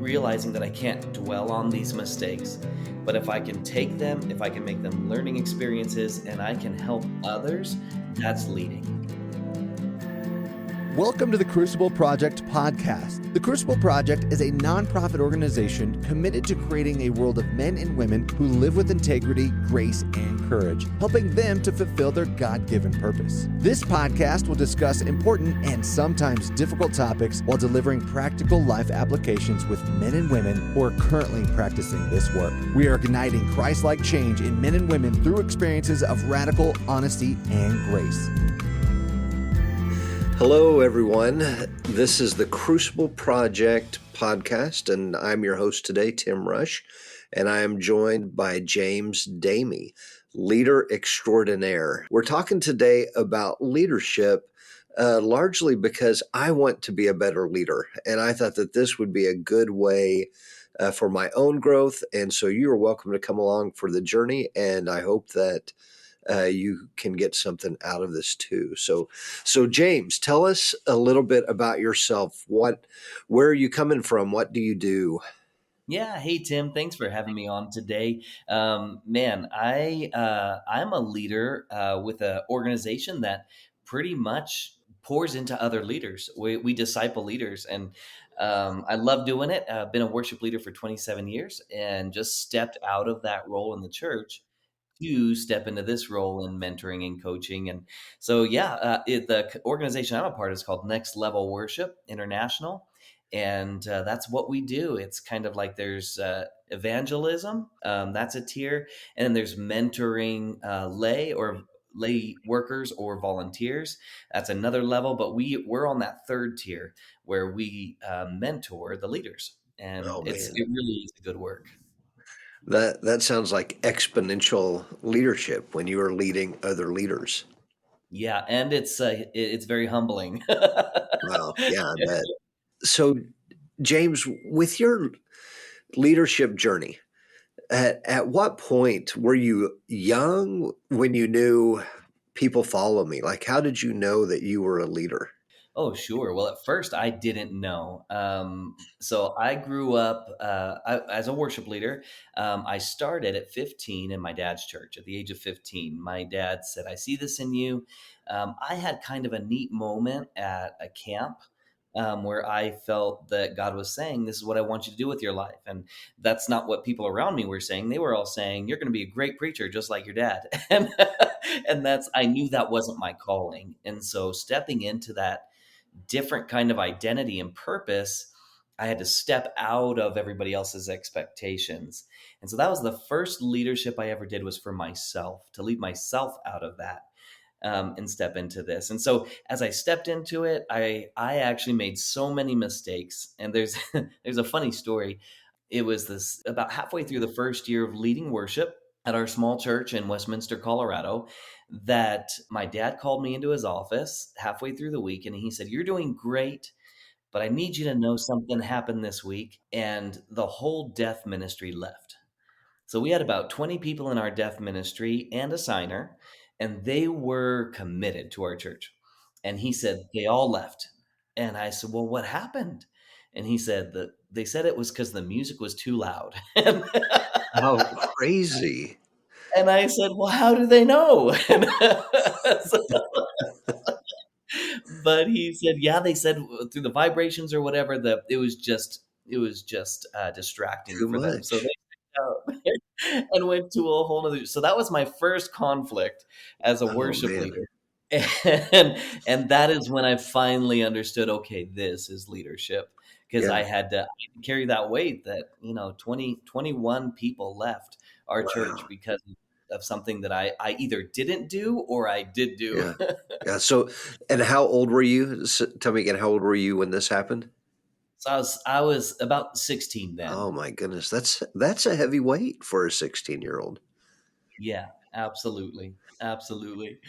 realizing that I can't dwell on these mistakes, but if I can take them, if I can make them learning experiences and I can help others, that's leading. Welcome to the Crucible Project Podcast. The Crucible Project is a nonprofit organization committed to creating a world of men and women who live with integrity, grace, and courage, helping them to fulfill their God-given purpose. This podcast will discuss important and sometimes difficult topics while delivering practical life applications with men and women who are currently practicing this work. We are igniting Christ-like change in men and women through experiences of radical honesty and grace. Hello, everyone. This is the Crucible Project Podcast, and I'm your host today, Tim Rush, and I am joined by James Damey, leader extraordinaire. We're talking today about leadership, largely because I want to be a better leader, and I thought that this would be a good way for my own growth, and so you are welcome to come along for the journey, and I hope that you can get something out of this too. So James, tell us a little bit about yourself. Where are you coming from? What do you do? Yeah. Hey, Tim, thanks for having me on today. I'm a leader with an organization that pretty much pours into other leaders. We disciple leaders, and I love doing it. I've been a worship leader for 27 years and just stepped out of that role in the church to step into this role in mentoring and coaching. And so, the organization I'm a part of is called Next Level Worship International. And that's what we do. It's kind of like there's evangelism, that's a tier. And then there's mentoring lay workers or volunteers. That's another level. But we're on that third tier where we mentor the leaders. And Oh man, it really is a good work. that sounds like exponential leadership when you are leading other leaders. Yeah, and it's very humbling. Wow, yeah, I bet. So, James, with your leadership journey, at what point were you young when you knew people follow me? Like, how did you know that you were a leader? Oh, sure. Well, at first I didn't know. So I grew up as a worship leader. I started at 15 in my dad's church. At the age of 15, my dad said, "I see this in you." I had kind of a neat moment at a camp where I felt that God was saying, "This is what I want you to do with your life." And that's not what people around me were saying. They were all saying, "You're going to be a great preacher, just like your dad." And I knew that wasn't my calling. And so stepping into that different kind of identity and purpose, I had to step out of everybody else's expectations. And so that was the first leadership I ever did, was for myself, to lead myself out of that. And step into this. And so as I stepped into it, I actually made so many mistakes. And there's there's a funny story. It was this about halfway through the first year of leading worship at our small church in Westminster, Colorado, that my dad called me into his office halfway through the week, and he said, "You're doing great, but I need you to know something happened this week." And the whole deaf ministry left. So we had about 20 people in our deaf ministry and a signer, and they were committed to our church. And he said they all left. And I said, "Well, what happened?" And he said that they said it was because the music was too loud. and How crazy. I said, "Well, how do they know?" But he said, "Yeah, they said through the vibrations or whatever, that it was just distracting Too for them." So much. they and went to a whole nother. So that was my first conflict as a Oh worship man. leader. And that is when I finally understood, okay, this is leadership, because Yeah. I had to carry that weight that, 21 people left our church Wow. because of something that I either didn't do or I did do. Yeah. Yeah. So, and how old were you? Tell me again, how old were you when this happened? So I was about 16 then. Oh my goodness. That's a heavy weight for a 16-year-old. Yeah, absolutely. Absolutely.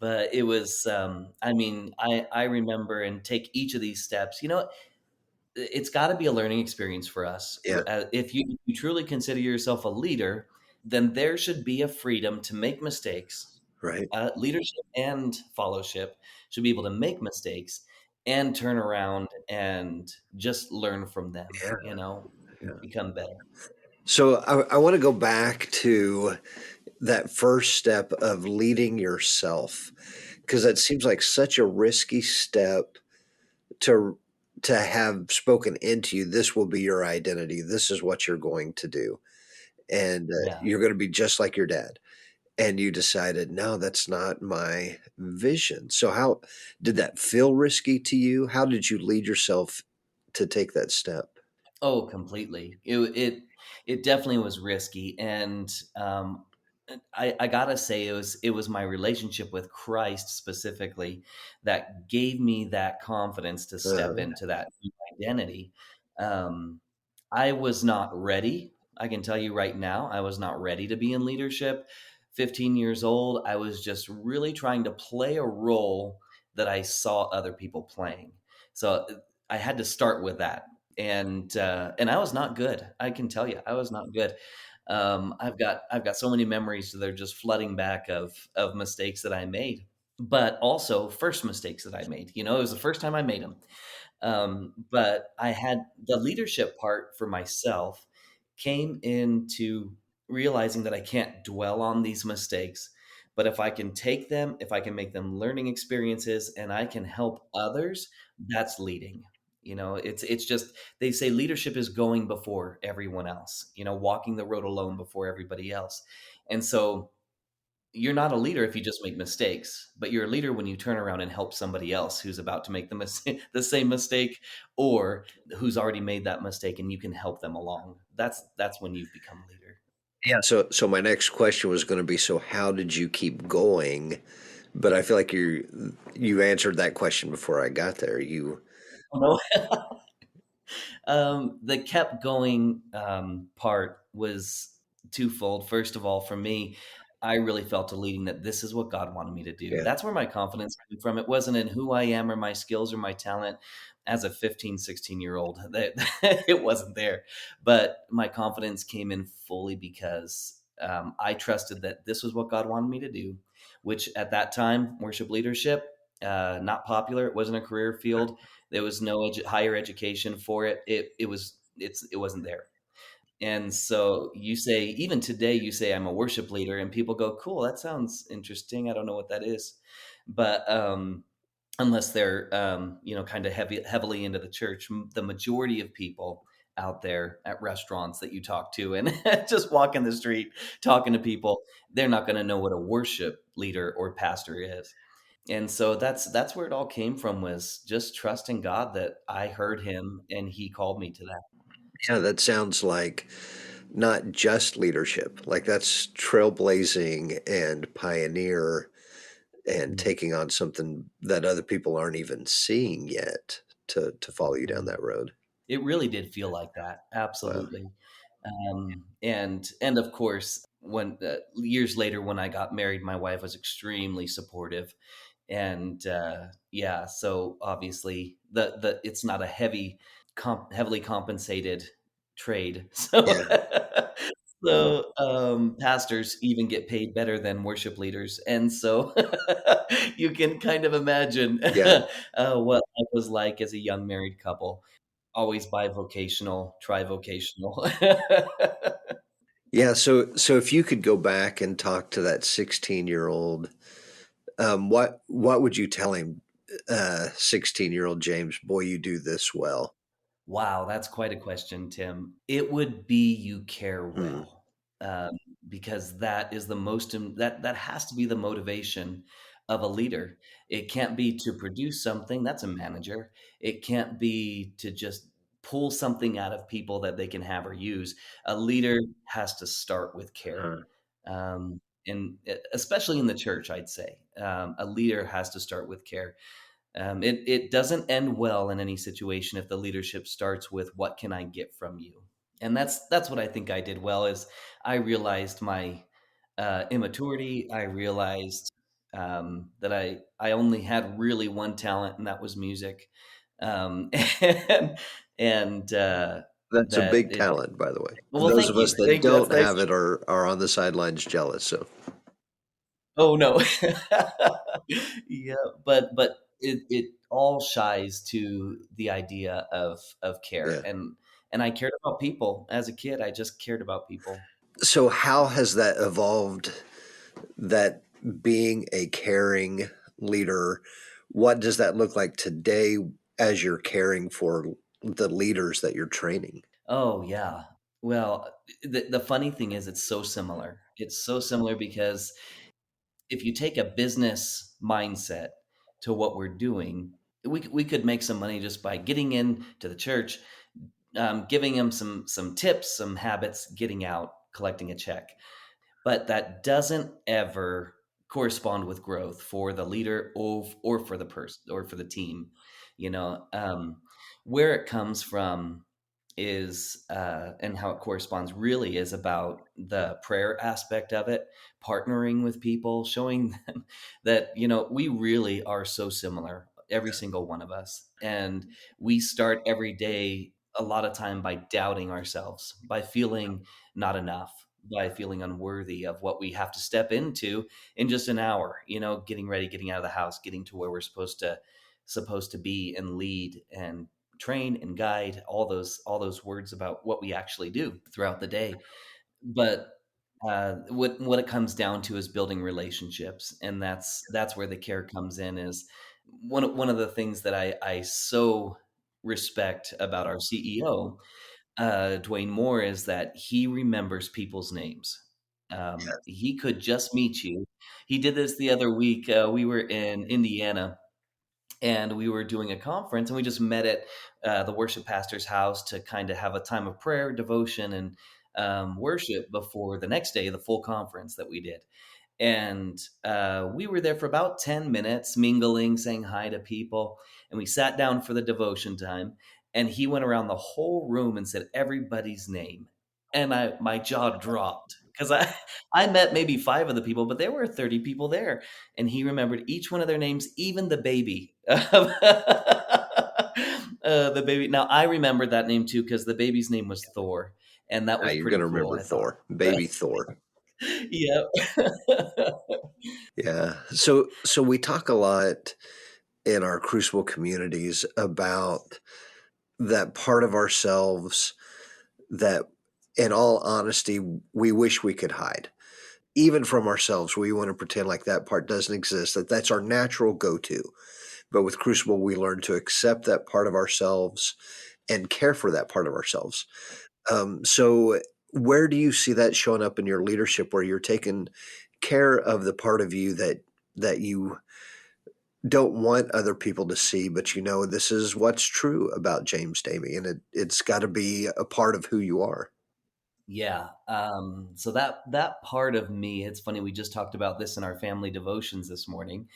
But it was, I remember, and take each of these steps. It's got to be a learning experience for us. Yeah. If you truly consider yourself a leader, then there should be a freedom to make mistakes. Right. Leadership and fellowship should be able to make mistakes and turn around and just learn from them, Yeah. Yeah. become better. So I want to go back to that first step of leading yourself, because that seems like such a risky step to have spoken into you. This will be your identity. This is what you're going to do, and Yeah. you're going to be just like your dad. And you decided, no, that's not my vision. So how did that feel risky to you? How did you lead yourself to take that step? Oh, completely. It definitely was risky, and I gotta say it was my relationship with Christ specifically that gave me that confidence to step Uh, into that new identity. Um, I was not ready. I can tell you right now, I was not ready to be in leadership. 15 years old, I was just really trying to play a role that I saw other people playing. So I had to start with that, and I was not good. I can tell you, I was not good. I've got so many memories that are just flooding back of mistakes that I made, but also first mistakes that I made. It was the first time I made them. But I had the leadership part for myself came into realizing that I can't dwell on these mistakes, but if I can take them, if I can make them learning experiences and I can help others, that's leading. It's just they say leadership is going before everyone else, walking the road alone before everybody else. And so you're not a leader if you just make mistakes, but you're a leader when you turn around and help somebody else who's about to make the same mistake, or who's already made that mistake, and you can help them along. That's when you've become a leader. yeah. So my next question was going to be, so how did you keep going? But I feel like you answered that question before I got there. You Oh, no. The kept going part was twofold. First of all, for me, I really felt a leading that this is what God wanted me to do. Yeah. That's where my confidence came from. It wasn't in who I am or my skills or my talent as a 15, 16-year-old. That it wasn't there. But my confidence came in fully because I trusted that this was what God wanted me to do, which at that time, worship leadership, not popular. It wasn't a career field. There was no higher education for it. It wasn't there. And so you say, even today, you say I'm a worship leader, and people go, "Cool, that sounds interesting. I don't know what that is," but unless they're kind of heavily into the church, the majority of people out there at restaurants that you talk to and just walking the street talking to people, they're not going to know what a worship leader or pastor is. And so that's where it all came from, was just trusting God that I heard him and he called me to that. Yeah, that sounds like not just leadership. Like that's trailblazing and pioneer and Mm, taking on something that other people aren't even seeing yet to follow you down mm. that road. It really did feel like that. Wow. Absolutely. And of course, when years later when I got married, my wife was extremely supportive. And yeah, so obviously the it's not a heavily compensated trade. So Yeah. pastors even get paid better than worship leaders, and so you can kind of imagine Yeah. what life was like as a young married couple, always bivocational, trivocational. Yeah. So if you could go back and talk to that 16-year-old, what would you tell him? 16-year-old James, boy, you do this well. Wow, that's quite a question, Tim. It would be you care Hmm. well, um, because that is the most that has to be the motivation of a leader. It can't be to produce something. That's a manager. It can't be to just pull something out of people that they can have or use. A leader has to start with care, Uh, and especially in the church, I'd say a leader has to start with care. It doesn't end well in any situation if the leadership starts with "What can I get from you?" And that's what I think I did well. Is I realized my immaturity. I realized that I only had really one talent, and that was music. Um, and and that's a that big it. talent, by the way. Well, Those thank of us you, that thank you. That's don't nice. have it are on the sidelines jealous. So Oh no. Yeah, but it all shies to the idea of care. Yeah. And I cared about people as a kid. I just cared about people. So how has that evolved, that being a caring leader? What does that look like today as you're caring for the leaders that you're training? Oh yeah. Well, the funny thing is it's so similar. It's so similar because if you take a business mindset to what we're doing, we could make some money just by getting in to the church, giving them some tips, some habits, getting out, collecting a check. But that doesn't ever correspond with growth for the leader or for the person or for the team. You know, where it comes from is and how it corresponds really is about the prayer aspect of it, partnering with people, showing them that, we really are so similar, every single one of us. And we start every day a lot of time by doubting ourselves, by feeling not enough, by feeling unworthy of what we have to step into in just an hour, getting ready, getting out of the house, getting to where we're supposed to be and lead and train and guide, all those words about what we actually do throughout the day. But what it comes down to is building relationships, and that's where the care comes in. Is one of the things that I so respect about our CEO, Dwayne Moore, is that he remembers people's names. He could just meet you. He did this the other week. We were in Indiana, and we were doing a conference, and we just met at the worship pastor's house to kind of have a time of prayer, devotion, and worship before the next day, the full conference that we did. And we were there for about 10 minutes, mingling, saying hi to people. And we sat down for the devotion time. And he went around the whole room and said everybody's name. And my jaw dropped because I met maybe 5 of the people, but there were 30 people there. And he remembered each one of their names, even the baby. The baby. Now, I remembered that name too because the baby's name was Thor. And that was You're going pretty to cool, remember I thought. Thor, baby Thor. Yep. Yeah. So we talk a lot in our Crucible communities about that part of ourselves that, in all honesty, we wish we could hide. Even from ourselves, we want to pretend like that part doesn't exist, that that's our natural go-to. But with Crucible, we learn to accept that part of ourselves and care for that part of ourselves. So where do you see that showing up in your leadership, where you're taking care of the part of you that you don't want other people to see, but this is what's true about James Damey, and it's got to be a part of who you are. Yeah. So that part of me, it's funny, we just talked about this in our family devotions this morning.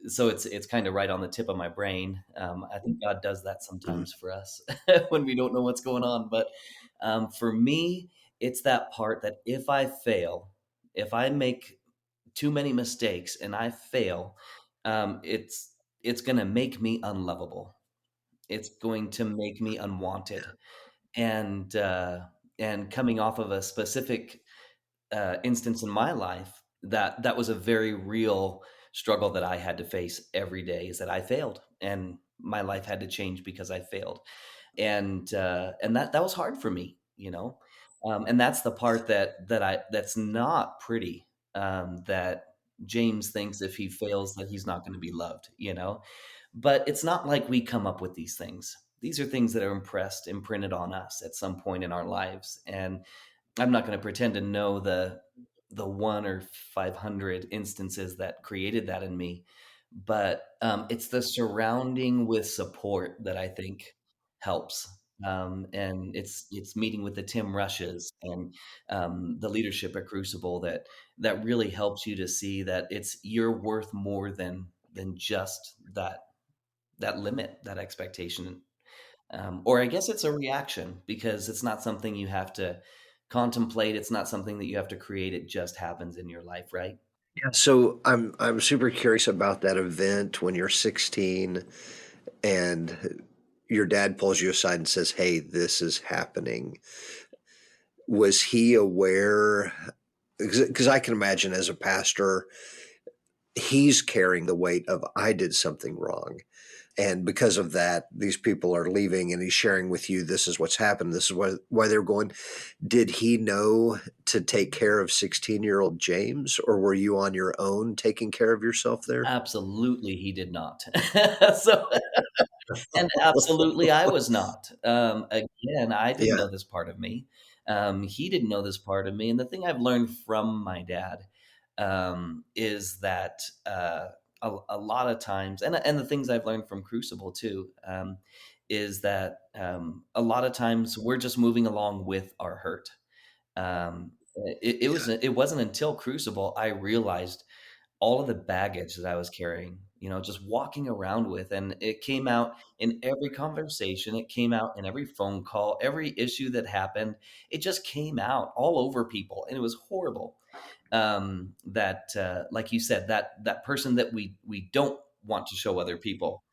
So it's kind of right on the tip of my brain. I think God does that Mhm. sometimes for us when we don't know what's going on. But for me, it's that part that if I fail, if I make too many mistakes and I fail, it's going to make me unlovable. It's going to make me unwanted. And coming off of a specific instance in my life, that was a very real struggle that I had to face every day, is that I failed and my life had to change because I failed. And that was hard for me, and that's the part that's not pretty, that James thinks if he fails that he's not going to be loved. But it's not like we come up with these things. These are things that are imprinted on us at some point in our lives. And I'm not going to pretend to know the 1 or 500 instances that created that in me, but it's the surrounding with support that I think helps. And it's meeting with the Tim Rushes and the leadership at Crucible that really helps you to see that you're worth more than just that limit, that expectation. Or I guess it's a reaction, because it's not something you have to contemplate. It's not something that you have to create. It just happens in your life, right? Yeah. So I'm super curious about that event when you're 16 and your dad pulls you aside and says, "Hey, this is happening." Was he aware? Because I can imagine, as a pastor, he's carrying the weight of, I did something wrong. And because of that, these people are leaving, and he's sharing with you, this is what's happened. This is why they're going. Did he know to take care of 16-year-old James, or were you on your own taking care of yourself there? Absolutely, he did not. So, and absolutely, I was not. Again, I didn't Yeah. know this part of me. He didn't know this part of me. And the thing I've learned from my dad is that a lot of times, and the things I've learned from Crucible too, is that a lot of times we're just moving along with our hurt. Yeah. It wasn't until Crucible I realized all of the baggage that I was carrying, just walking around with. And it came out in every conversation. It came out in every phone call, every issue that happened. It just came out all over people. And it was horrible. Like you said, that person that we don't want to show other people,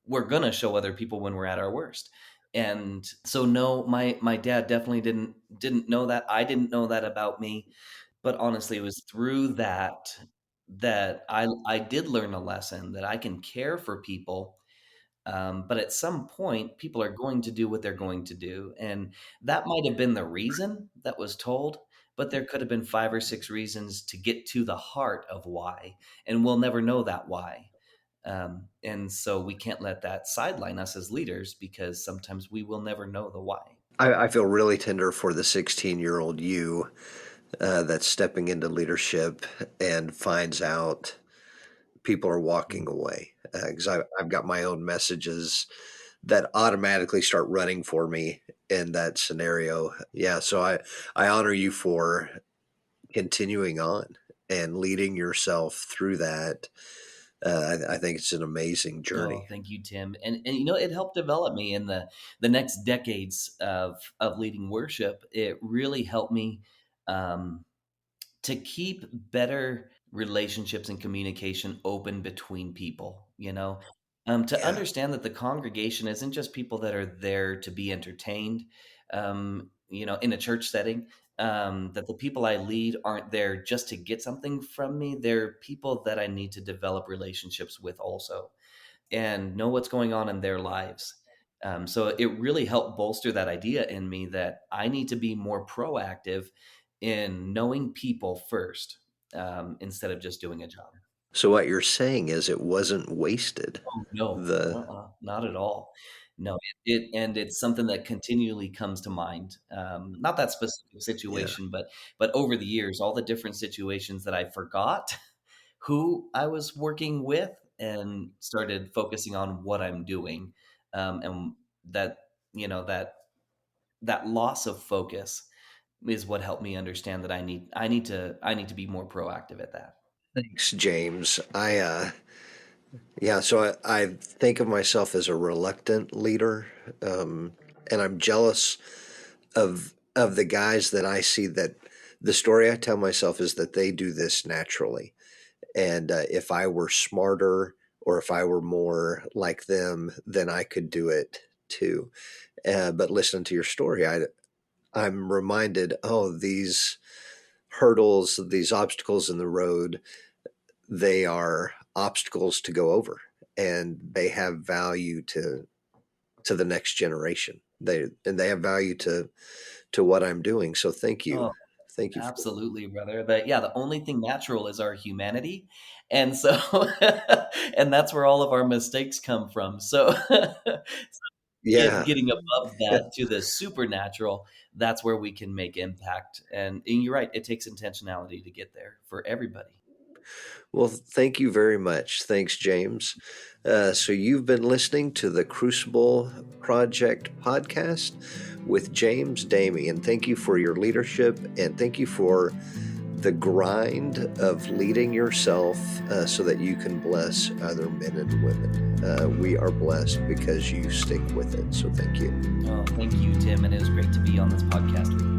we're going to show other people when we're at our worst. And so, no, my dad definitely didn't know that. I didn't know that about me. But honestly, it was through that I did learn a lesson that I can care for people, but at some point, people are going to do what they're going to do, and that might have been the reason that was told, but there could have been 5 or 6 reasons to get to the heart of why, and we'll never know that why. And so we can't let that sideline us as leaders, because sometimes we will never know the why. I feel really tender for the 16-year-old you that's stepping into leadership and finds out people are walking away. Because I've got my own messages that automatically start running for me in that scenario. Yeah, so I honor you for continuing on and leading yourself through that. I think it's an amazing Oh, journey. thank you, Tim. And it helped develop me in the next decades of leading worship. It really helped me um, to keep better relationships and communication open between people, to Yeah, understand that the congregation isn't just people that are there to be entertained, in a church setting, that the people I lead aren't there just to get something from me. They're people that I need to develop relationships with also, and know what's going on in their lives. So it really helped bolster that idea in me that I need to be more proactive in knowing people first, instead of just doing a job. so what you're saying is it wasn't wasted. Oh, no, The not at all. No, and it's something that continually comes to mind. Not that specific Yeah. situation, but over the years, all the different situations that I forgot who I was working with and started focusing on what I'm doing. And that, that loss of focus is what helped me understand that I need to be more proactive at that. Thanks, James. Yeah, so I think of myself as a reluctant leader, and I'm jealous of the guys that I see, that the story I tell myself is that they do this naturally. And if I were smarter, or if I were more like them, then I could do it too. But listening to your story, I'm reminded, oh, these hurdles, these obstacles in the road, they are obstacles to go over, and they have value to the next generation. They have value to what I'm doing. So Oh, thank you for absolutely, brother. The only thing natural is our humanity. And so, and that's where all of our mistakes come from. So, yeah. getting above that to the supernatural, that's where we can make impact. And you're right, it takes intentionality to get there for everybody. Well, thank you very much. Thanks, James. So you've been listening to the Crucible Project Podcast with James Damey, and thank you for your leadership, and thank you for the grind of leading yourself so that you can bless other men and women. We are blessed because you stick with it. So thank you. Oh, thank you, Tim. And it was great to be on this podcast with you.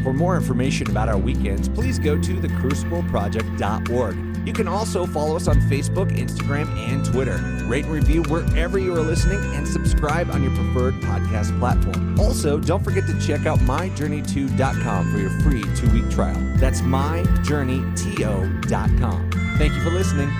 For more information about our weekends, please go to thecrucibleproject.org. You can also follow us on Facebook, Instagram, and Twitter. Rate and review wherever you are listening and subscribe on your preferred podcast platform. Also, don't forget to check out myjourney2.com for your free 2-week trial. That's myjourneyto.com. Thank you for listening.